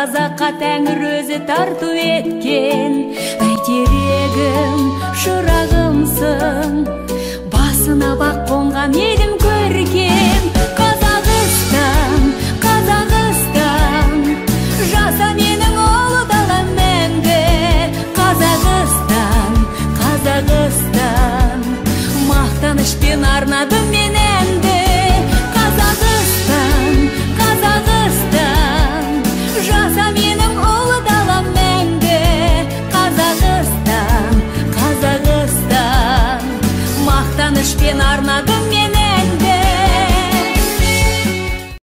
Қазаққа Тәңір өзі тарту еткен. Бәйтерегім, шырағымсың, басына бақ қонған елім көркем. Қазақстан, Қазақстан, жаса менің ұлы далам мәңгі. Қазақстан, Қазақстан, мақтанышпен арнадым мен әнді. Қазақстан, Қазақстан, жаса менің ұлы далам мәңгі. Қазақстан, Қазақстан, мақтанышпен арнадым мен